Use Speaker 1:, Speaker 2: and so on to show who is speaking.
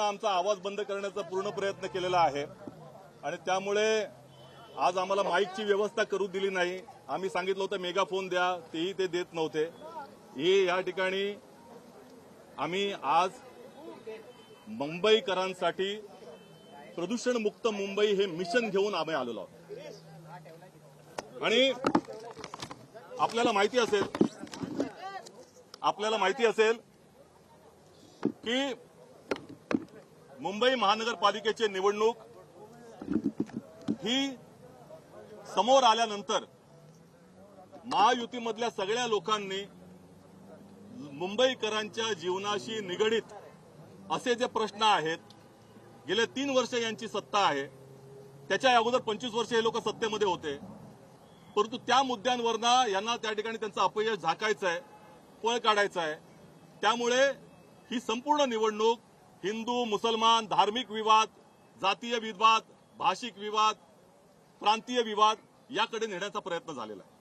Speaker 1: आमचा आवाज बंद करण्याचा पूर्ण प्रयत्न केलेला आहे आणि त्यामुळे आज आम्हाला माईकची व्यवस्था करू दिली नाही। आम्ही सांगितलं होतं मेगाफोन द्या, तेही ते देत नव्हते। हे या ठिकाणी आम्ही आज मुंबईकरांसाठी प्रदूषण मुक्त मुंबई हे मिशन घेऊन आम्ही आलेलो आहोत। आणि आपल्याला माहिती असेल की मुंबई महानगरपालिकेची निवडणूक ही समोर आल्यानंतर महायुतीमधल्या सगळ्या लोकांनी मुंबईकरांच्या जीवनाशी निगडीत असे जे प्रश्न आहेत, गेले 3 वर्ष यांची सत्ता आहे, त्याच्या अगोदर 25 वर्ष हे लोक सत्तेमध्ये होते, परंतु त्या मुद्द्यांवरनं यांना त्या ठिकाणी त्यांचं अपयश झाकायचं आहे, पळ काढायचं आहे। त्यामुळे ही संपूर्ण निवडणूक हिंदू मुसलमान धार्मिक विवाद, जातीय विवाद, भाषिक विवाद, प्रांतीय विवाद याकडे नेण्याचा प्रयत्न झालेला आहे।